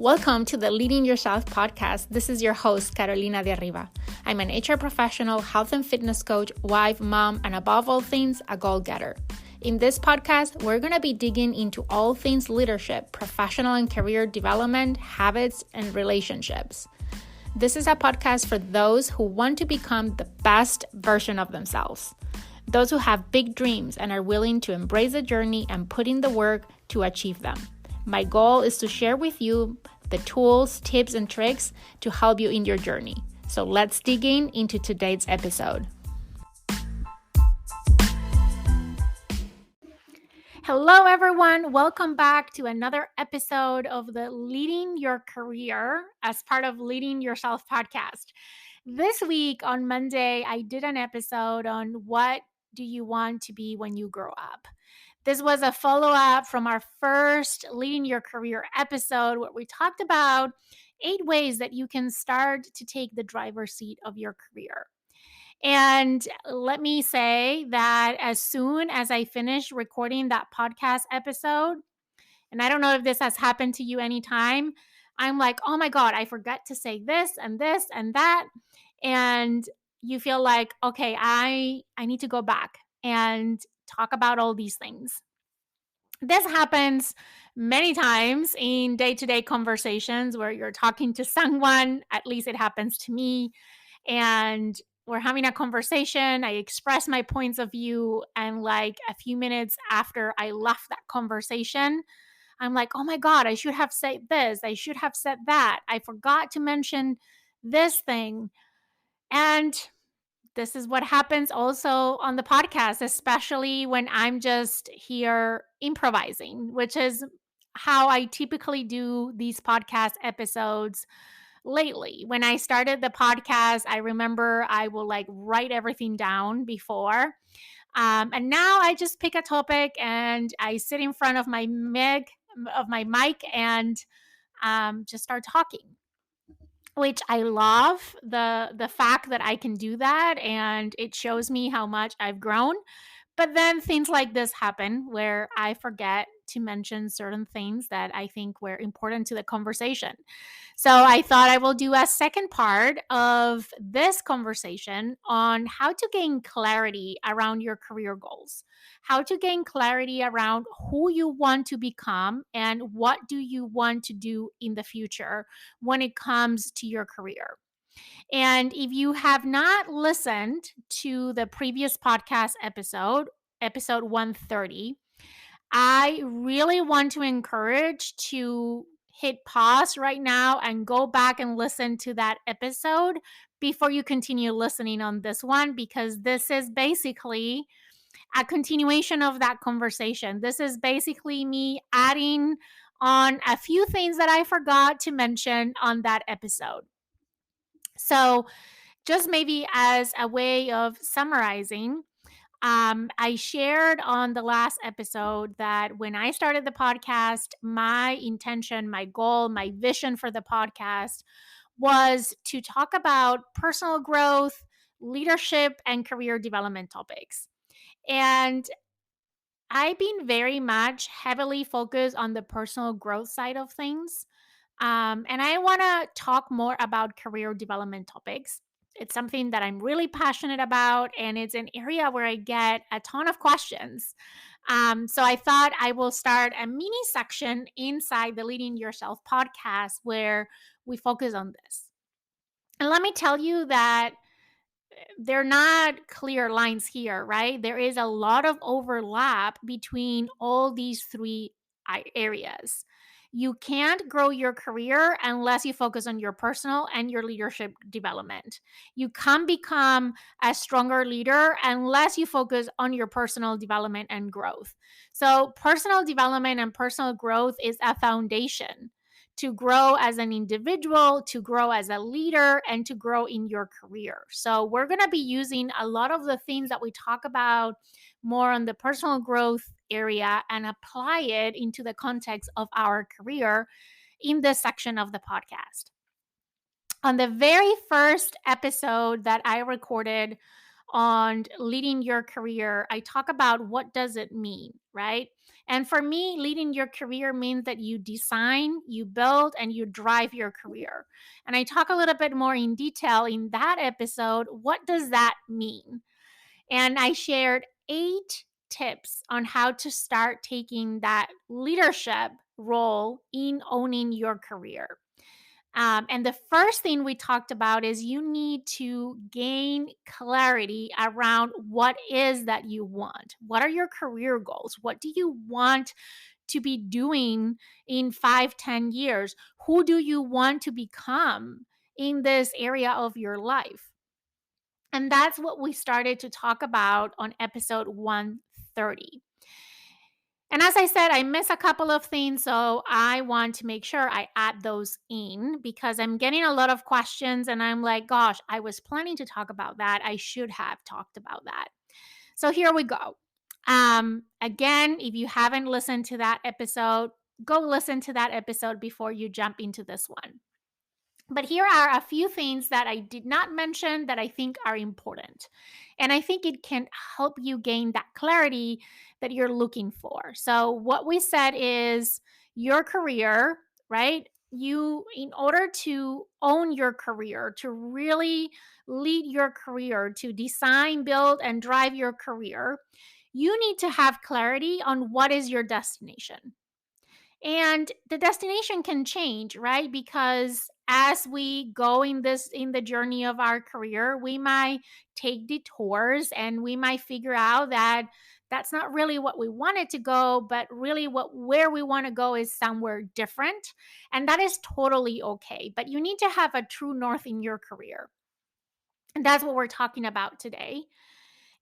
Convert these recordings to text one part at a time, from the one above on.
Welcome to the Leading Yourself podcast. This is your host, Carolina de Arriba. I'm an HR professional, health and fitness coach, wife, mom, and above all things, a goal-getter. In this podcast, we're going to be digging into all things leadership, professional and career development, habits, and relationships. This is a podcast for those who want to become the best version of themselves. Those who have big dreams and are willing to embrace the journey and put in the work to achieve them. My goal is to share with you the tools, tips, and tricks to help you in your journey. So let's dig into today's episode. Hello, everyone. Welcome back to another episode of the Leading Your Career as part of Leading Yourself podcast. This week on Monday, I did an episode on what do you want to be when you grow up. This was a follow-up from our first Leading Your Career episode where we talked about 8 ways that you can start to take the driver's seat of your career. And let me say that as soon as I finished recording that podcast episode, and I don't know if this has happened to you anytime, I'm like, oh my God, I forgot to say this and that. And you feel like, okay, I need to go back and talk about all these things. This happens many times in day-to-day conversations where you're talking to someone, at least it happens to me, and we're having a conversation. I express my points of view, and like a few minutes after I left that conversation, I'm like, oh my God, I should have said this. I should have said that. I forgot to mention this thing. And this is what happens also on the podcast, especially when I'm just here improvising, which is how I typically do these podcast episodes lately. When I started the podcast, I remember I will like write everything down before. And now I just pick a topic and I sit in front of my mic and just start talking, which I love the fact that I can do that, and it shows me how much I've grown. But then things like this happen where I forget to mention certain things that I think were important to the conversation. So I thought I will do a second part of this conversation on how to gain clarity around your career goals, how to gain clarity around who you want to become and what do you want to do in the future when it comes to your career. And if you have not listened to the previous podcast episode 130, I really want to encourage to hit pause right now and go back and listen to that episode before you continue listening on this one, because this is basically a continuation of that conversation. This is basically me adding on a few things that I forgot to mention on that episode. So, just maybe as a way of summarizing, I shared on the last episode that when I started the podcast, my intention, my goal, my vision for the podcast was to talk about personal growth, leadership, and career development topics. And I've been very much heavily focused on the personal growth side of things. And I want to talk more about career development topics. It's something that I'm really passionate about, and it's an area where I get a ton of questions. So I thought I will start a mini section inside the Leading Yourself podcast where we focus on this. And let me tell you that they're not clear lines here, right? There is a lot of overlap between all these 3 areas. You can't grow your career unless you focus on your personal and your leadership development. You can't become a stronger leader unless you focus on your personal development and growth. So, personal development and personal growth is a foundation to grow as an individual, to grow as a leader, and to grow in your career. So we're going to be using a lot of the things that we talk about more on the personal growth area and apply it into the context of our career in this section of the podcast. On the very first episode that I recorded on leading your career, I talk about what does it mean, right? And for me, leading your career means that you design, you build, and you drive your career. And I talk a little bit more in detail in that episode. What does that mean? And I shared 8 tips on how to start taking that leadership role in owning your career. And the first thing we talked about is you need to gain clarity around what is that you want. What are your career goals? What do you want to be doing in 5, 10 years? Who do you want to become in this area of your life? And that's what we started to talk about on episode 130. And as I said, I miss a couple of things, so I want to make sure I add those in because I'm getting a lot of questions and I'm like, gosh, I was planning to talk about that. I should have talked about that. So here we go. Again, if you haven't listened to that episode, go listen to that episode before you jump into this one. But here are a few things that I did not mention that I think are important. And I think it can help you gain that clarity that you're looking for. So, what we said is your career, right? You, in order to own your career, to really lead your career, to design, build, and drive your career, you need to have clarity on what is your destination. And the destination can change, right? Because as we go in the journey of our career, we might take detours and we might figure out that that's not really what we wanted to go, but really where we want to go is somewhere different. And that is totally okay. But you need to have a true north in your career. And that's what we're talking about today.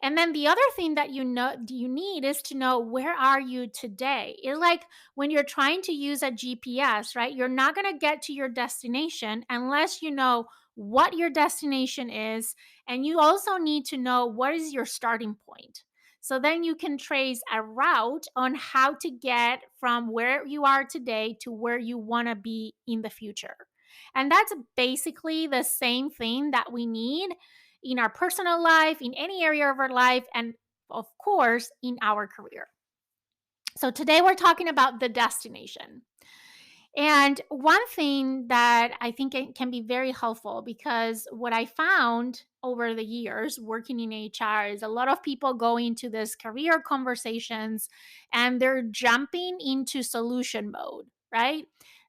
And then the other thing that you need is to know, where are you today? It's like when you're trying to use a GPS, right? You're not going to get to your destination unless you know what your destination is, and you also need to know what is your starting point. So then you can trace a route on how to get from where you are today to where you want to be in the future. And that's basically the same thing that we need in our personal life, in any area of our life, and of course, in our career. So today we're talking about the destination. And one thing that I think it can be very helpful, because what I found over the years working in HR is a lot of people go into this career conversations and they're jumping into solution mode, right?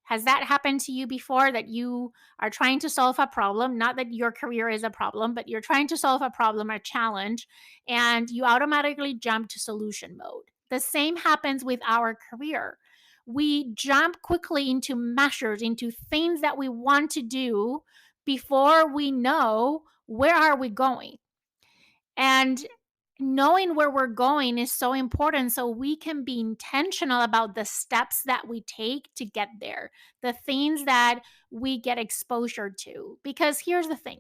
Has that happened to you before, that you are trying to solve a problem? Not that your career is a problem, but you're trying to solve a problem, a challenge, and you automatically jump to solution mode. The same happens with our career. We jump quickly into measures, into things that we want to do before we know where are we going. And knowing where we're going is so important, so we can be intentional about the steps that we take to get there, the things that we get exposure to. Because here's the thing,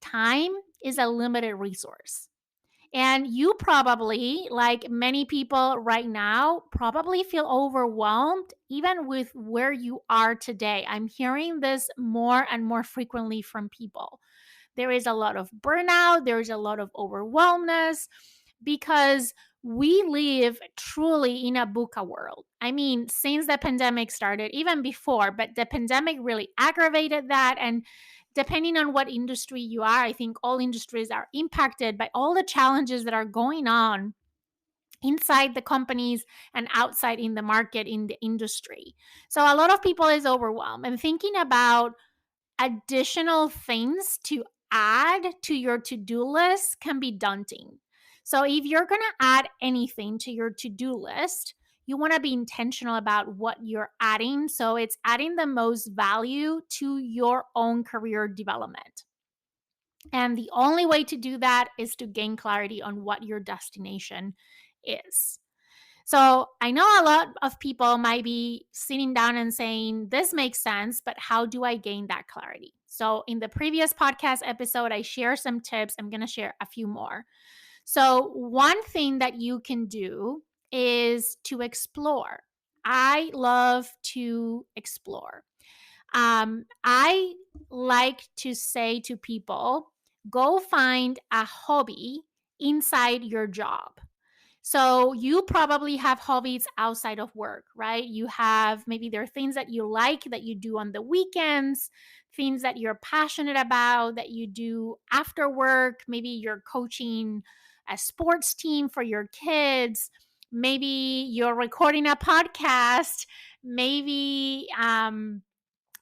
time is a limited resource. And you probably, like many people right now, probably feel overwhelmed even with where you are today. I'm hearing this more and more frequently from people. There is a lot of burnout, there is a lot of overwhelmness, because we live truly in a VUCA world. I mean, since the pandemic started, even before, but the pandemic really aggravated that. And depending on what industry you are, I think all industries are impacted by all the challenges that are going on inside the companies and outside in the market, in the industry. So a lot of people is overwhelmed and thinking about additional things to add to your to-do list can be daunting. So if you're going to add anything to your to-do list, you want to be intentional about what you're adding, so it's adding the most value to your own career development. And the only way to do that is to gain clarity on what your destination is. So I know a lot of people might be sitting down and saying, this makes sense, but how do I gain that clarity? So in the previous podcast episode, I share some tips. I'm going to share a few more. So one thing that you can do is to explore. I love to explore. I like to say to people, go find a hobby inside your job. So you probably have hobbies outside of work, right? You have, maybe there are things that you like that you do on the weekends, things that you're passionate about that you do after work. Maybe you're coaching a sports team for your kids. Maybe you're recording a podcast. Maybe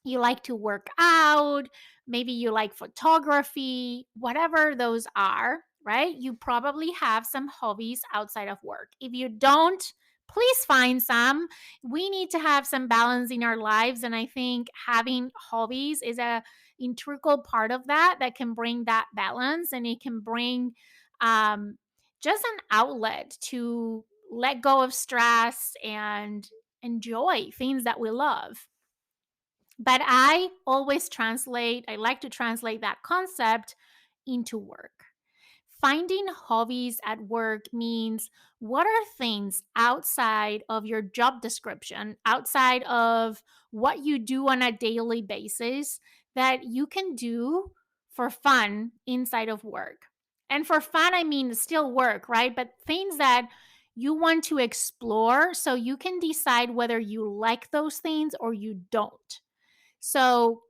you like to work out, maybe you like photography, whatever those are, right? You probably have some hobbies outside of work. If you don't, please find some. We need to have some balance in our lives, and I think having hobbies is a integral part of that can bring that balance, and it can bring um just an outlet to let go of stress and enjoy things that we love. But I like to translate that concept into work. Finding hobbies at work means, what are things outside of your job description, outside of what you do on a daily basis, that you can do for fun inside of work? And for fun, I mean still work, right? But things that you want to explore so you can decide whether you like those things or you don't. So,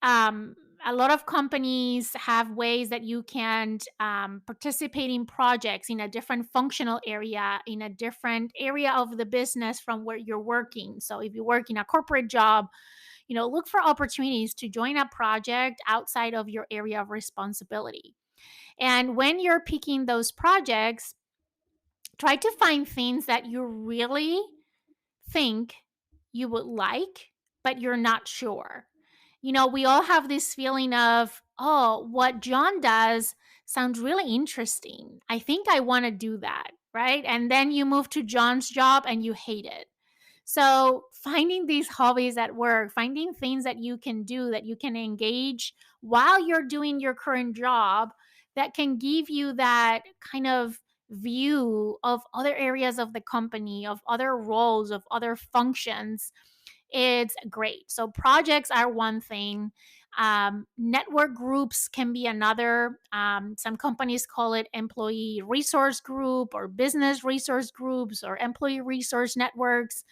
um, a lot of companies have ways that you can participate in projects in a different functional area, in a different area of the business from where you're working. So, if you work in a corporate job, look for opportunities to join a project outside of your area of responsibility. And when you're picking those projects, try to find things that you really think you would like, but you're not sure. We all have this feeling of, oh, what John does sounds really interesting. I think I want to do that, right? And then you move to John's job and you hate it. So, finding these hobbies at work, finding things that you can do, that you can engage while you're doing your current job, that can give you that kind of view of other areas of the company, of other roles, of other functions, it's great. So, projects are one thing. Network groups can be another. Some companies call it employee resource group or business resource groups or employee resource networks.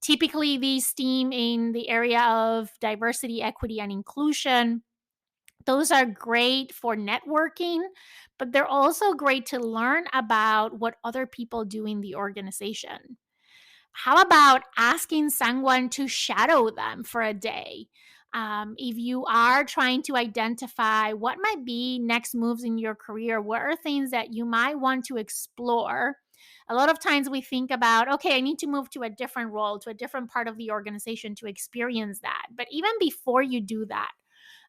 Typically, these team in the area of diversity, equity, and inclusion. Those are great for networking, but they're also great to learn about what other people do in the organization. How about asking someone to shadow them for a day? If you are trying to identify what might be next moves in your career, what are things that you might want to explore? A lot of times we think about, okay, I need to move to a different role, to a different part of the organization to experience that. But even before you do that,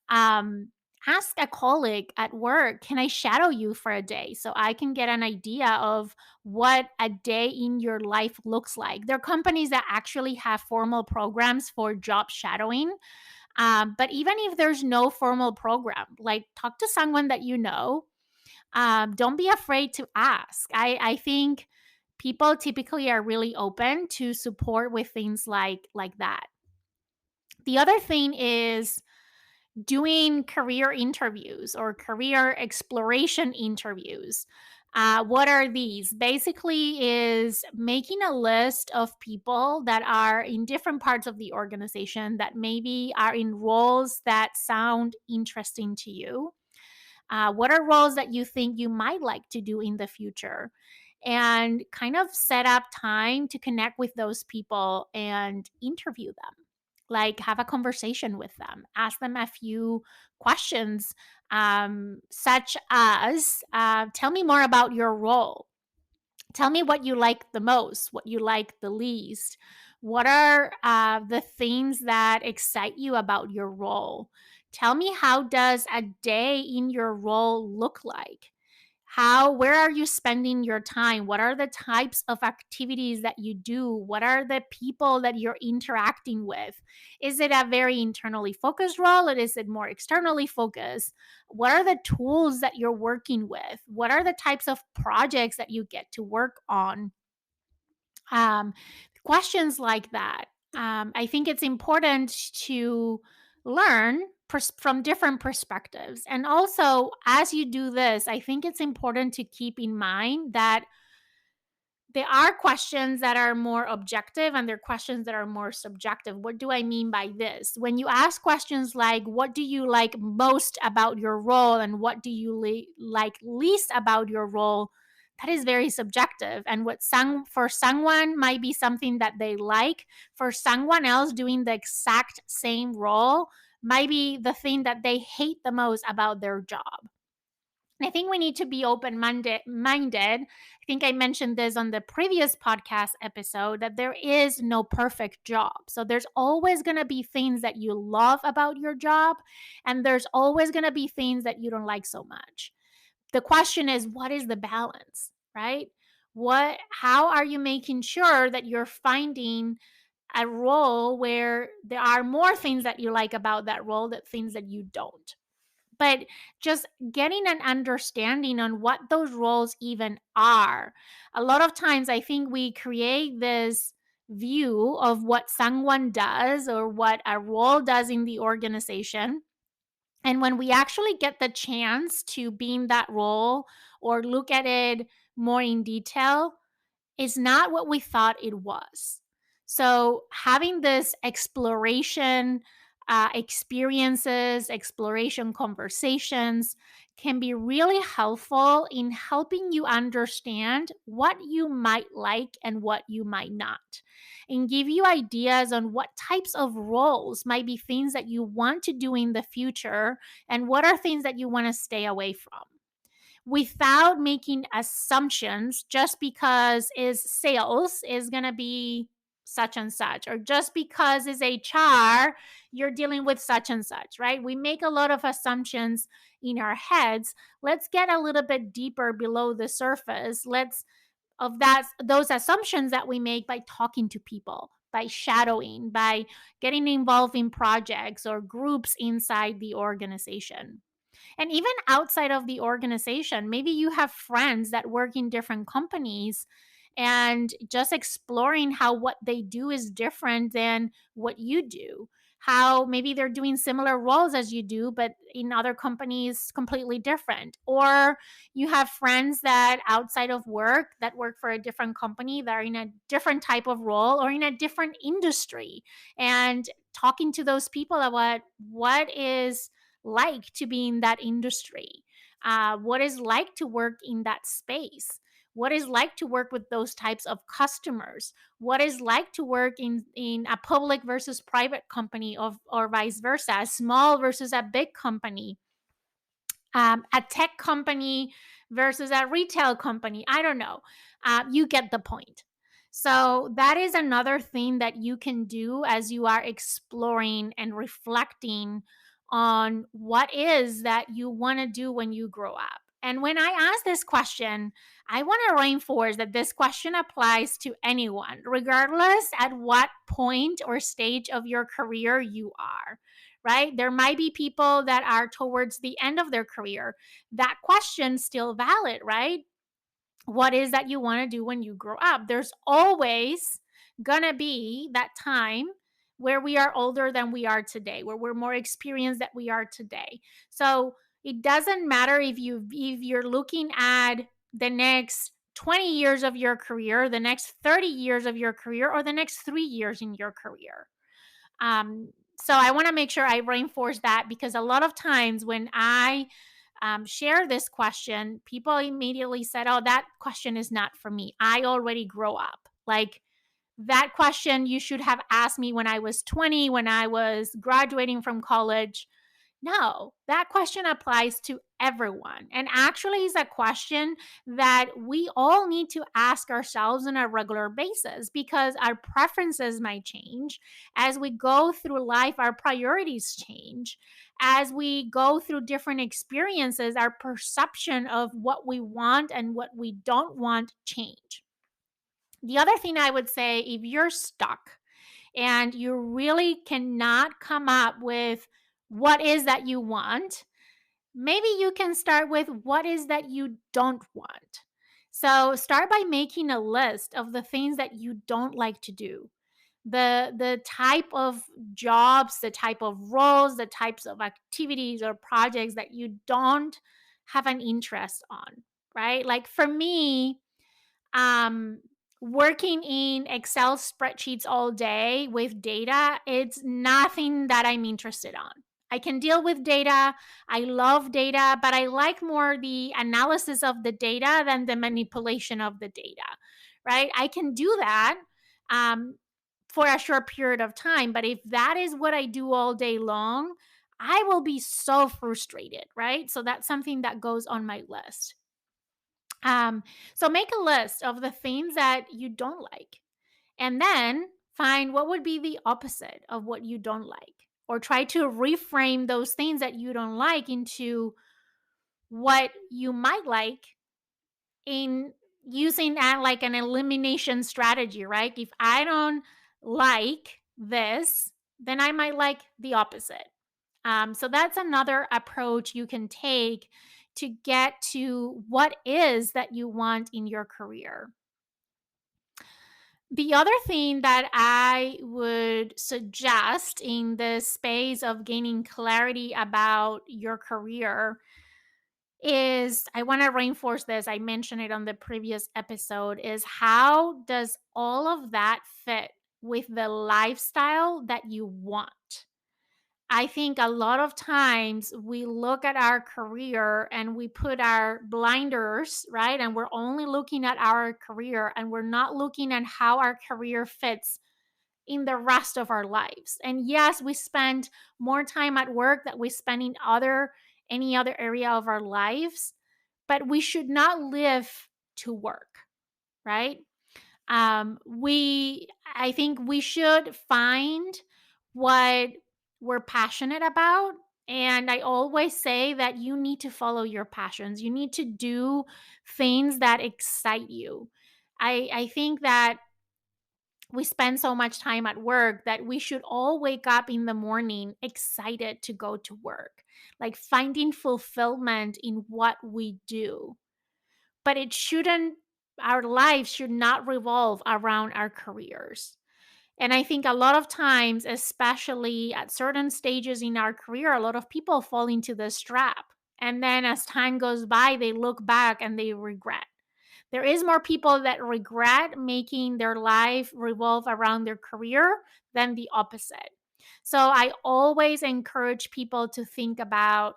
um, ask a colleague at work, can I shadow you for a day so I can get an idea of what a day in your life looks like? There are companies that actually have formal programs for job shadowing. But even if there's no formal program, like, talk to someone that you know. Don't be afraid to ask. I think people typically are really open to support with things like that. The other thing is doing career interviews or career exploration interviews. What are these? Basically, is making a list of people that are in different parts of the organization that maybe are in roles that sound interesting to you. What are roles that you think you might like to do in the future? And kind of set up time to connect with those people and interview them. Like, have a conversation with them, ask them a few questions, such as, tell me more about your role. Tell me what you like the most, what you like the least. What are the things that excite you about your role? Tell me, how does a day in your role look like? Where are you spending your time? What are the types of activities that you do? What are the people that you're interacting with? Is it a very internally focused role, or is it more externally focused? What are the tools that you're working with? What are the types of projects that you get to work on? um, Questions like that. I think it's important to learn from different perspectives. And also, as you do this, I think it's important to keep in mind that there are questions that are more objective and there are questions that are more subjective. What do I mean by this? When you ask questions like, what do you like most about your role and what do you like least about your role? That is very subjective. And for someone might be something that they like, for someone else doing the exact same role might be the thing that they hate the most about their job. I think we need to be open minded. I think I mentioned this on the previous podcast episode that there is no perfect job. So there's always going to be things that you love about your job, and there's always going to be things that you don't like so much. The question is, what is the balance, right? How are you making sure that you're finding a role where there are more things that you like about that role than things that you don't? But just getting an understanding on what those roles even are. A lot of times, I think we create this view of what someone does or what a role does in the organization. And when we actually get the chance to be in that role or look at it more in detail, is not what we thought it was. So, having this exploration experiences, exploration conversations can be really helpful in helping you understand what you might like and what you might not, and give you ideas on what types of roles might be things that you want to do in the future and what are things that you want to stay away from, without making assumptions just because is sales is going to be such and such, or just because is HR you're dealing with such and such, right? We make a lot of assumptions in our heads. Let's get a little bit deeper below the surface. Let's of that those assumptions that we make by talking to people, by shadowing, by getting involved in projects or groups inside the organization. And even outside of the organization, maybe you have friends that work in different companies, and just exploring how what they do is different than what you do. How maybe they're doing similar roles as you do, but in other companies, completely different. Or you have friends that outside of work that work for a different company that are in a different type of role or in a different industry. And talking to those people about what is like to be in that industry, what is like to work in that space, what is like to work with those types of customers, what is like to work in a public versus private company, or vice versa, a small versus a big company, a tech company versus a retail company. I don't know. You get the point. So, that is another thing that you can do as you are exploring and reflecting on what is that you want to do when you grow up. And when I ask this question, I want to reinforce that this question applies to anyone, regardless at what point or stage of your career you are, right? There might be people that are towards the end of their career. That question's still valid, right? What is that you want to do when you grow up? There's always gonna be that time where we are older than we are today, where we're more experienced than we are today. So it doesn't matter if you're looking at the next 20 years of your career, the next 30 years of your career, or the next 3 years in your career. Um, so I want to make sure I reinforce that, because a lot of times when I share this question, people immediately said, "Oh, that question is not for me. I already grow up." Like, that question you should have asked me when I was 20, when I was graduating from college. No, that question applies to everyone. And actually is a question that we all need to ask ourselves on a regular basis, because our preferences might change. As we go through life, our priorities change. As we go through different experiences, our perception of what we want and what we don't want change. The other thing I would say, if you're stuck and you really cannot come up with what is that you want, maybe you can start with what is that you don't want. So start by making a list of the things that you don't like to do. the type of jobs, the type of roles, the types of activities or projects that you don't have an interest on, right? Like for me, um working in Excel spreadsheets all day with data, it's nothing that I'm interested on. I can deal with data. I love data, but I like more the analysis of the data than the manipulation of the data, right? I can do that um, for a short period of time, but if that is what I do all day long, I will be so frustrated, right? So that's something that goes on my list. Um, so make a list of the things that you don't like, and then find what would be the opposite of what you don't like, or try to reframe those things that you don't like into what you might like in using that like an elimination strategy, right? If I don't like this, then I might like the opposite. So that's another approach you can take to get to what is that you want in your career. The other thing that I would suggest in the space of gaining clarity about your career is, I want to reinforce this. I mentioned it on the previous episode, is how does all of that fit with the lifestyle that you want? I think a lot of times we look at our career and we put our blinders, right? And we're only looking at our career and we're not looking at how our career fits in the rest of our lives. And yes, we spend more time at work that we spend in any other area of our lives, but we should not live to work, right? We I think we should find what we're passionate about. And I always say that you need to follow your passions. You need to do things that excite you. I think that we spend so much time at work that we should all wake up in the morning excited to go to work, like finding fulfillment in what we do. But it shouldn't, our lives should not revolve around our careers. And I think a lot of times, especially at certain stages in our career, a lot of people fall into this trap. And then as time goes by, they look back and they regret. There is more people that regret making their life revolve around their career than the opposite. So I always encourage people to think about,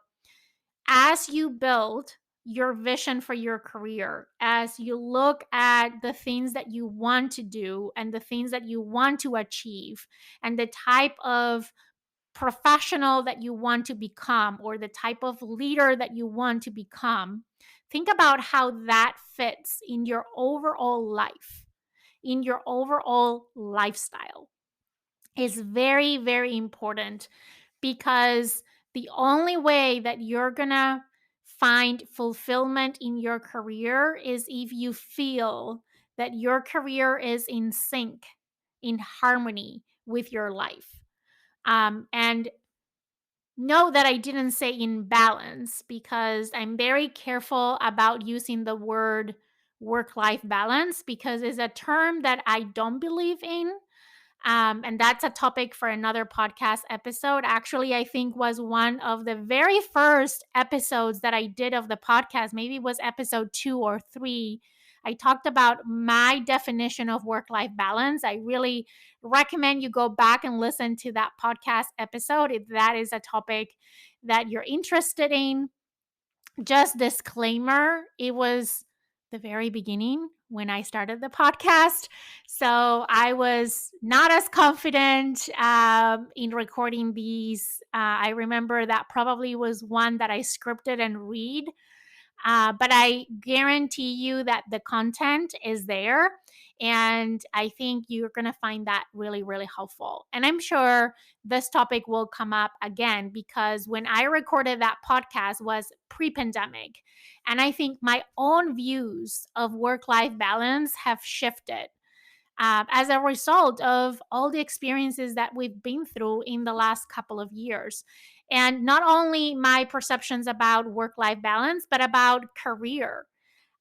as you build your vision for your career, as you look at the things that you want to do and the things that you want to achieve, and the type of professional that you want to become, or the type of leader that you want to become, think about how that fits in your overall life, in your overall lifestyle. Is very, very important, because the only way that you're gonna find fulfillment in your career is if you feel that your career is in sync, in harmony with your life. And know that I didn't say in balance, because I'm very careful about using the word work life balance, because it's a term that I don't believe in. And that's a topic for another podcast episode. Actually, I think was one of the very first episodes that I did of the podcast. Maybe it was episode 2 or 3. I talked about my definition of work life balance. I really recommend you go back and listen to that podcast episode if that is a topic that you're interested in. Just disclaimer, it was the very beginning when I started the podcast. So I was not as confident in recording these. I remember that probably was one that I scripted and read. But I guarantee you that the content is there. And I think you're going to find that really, really helpful. And I'm sure this topic will come up again, because when I recorded that podcast was pre-pandemic. And I think my own views of work-life balance have shifted as a result of all the experiences that we've been through in the last couple of years. And not only my perceptions about work life balance, but about career.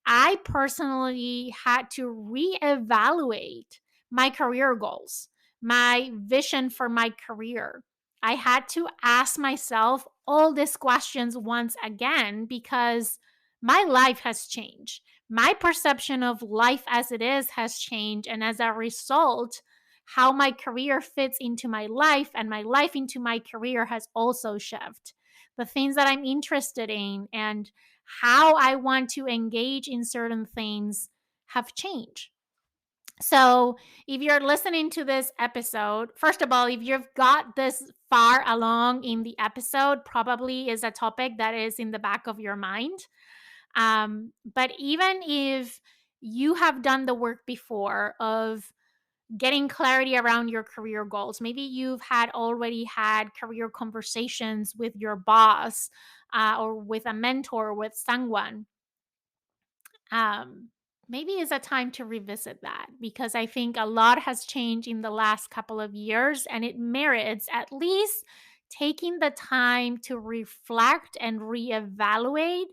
I personally had to reevaluate my career goals, my vision for my career. I had to ask myself all these questions once again because my life has changed. My perception of life as it is has changed. And as a result, how my career fits into my life and my life into my career has also shifted. The things that I'm interested in and how I want to engage in certain things have changed. So, if you're listening to this episode, first of all, if you've got this far along in the episode, probably is a topic that is in the back of your mind. But even if you have done the work before of getting clarity around your career goals, maybe you've already had career conversations with your boss or with a mentor, with someone, um, maybe it's a time to revisit that because I think a lot has changed in the last couple of years and it merits at least taking the time to reflect and reevaluate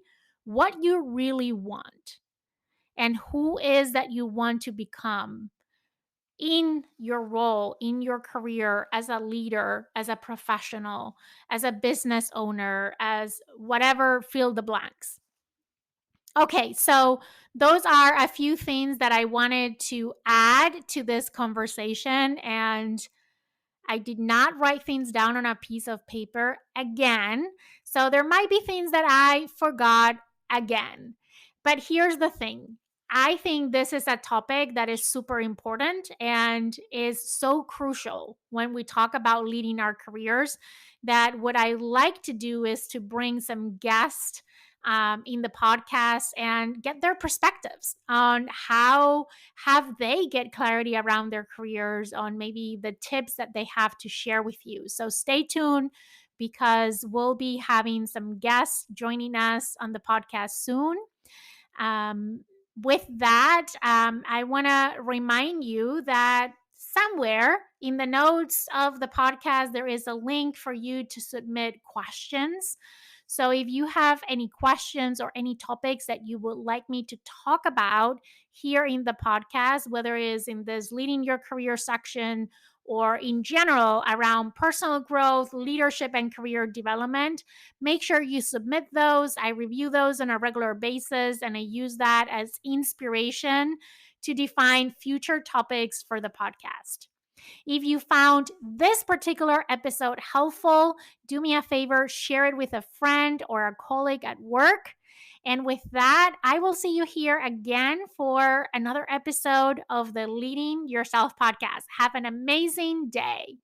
what you really want and who is that you want to become in your role, in your career as a leader, as a professional, as a business owner, as whatever, fill the blanks. Okay, so those are a few things that I wanted to add to this conversation. And I did not write things down on a piece of paper again. So there might be things that I forgot again. But here's the thing, I think this is a topic that is super important and is so crucial when we talk about leading our careers that what I like to do is to bring some guests in the podcast and get their perspectives on how have they get clarity around their careers, on maybe the tips that they have to share with you. So stay tuned because we'll be having some guests joining us on the podcast soon. Um, with that, I want to remind you that somewhere in the notes of the podcast, there is a link for you to submit questions. So if you have any questions or any topics that you would like me to talk about here in the podcast, whether it is in this leading your career section or in general around personal growth, leadership, and career development, make sure you submit those. I review those on a regular basis and I use that as inspiration to define future topics for the podcast. If you found this particular episode helpful, do me a favor, share it with a friend or a colleague at work. And with that, I will see you here again for another episode of the Leading Yourself podcast. Have an amazing day.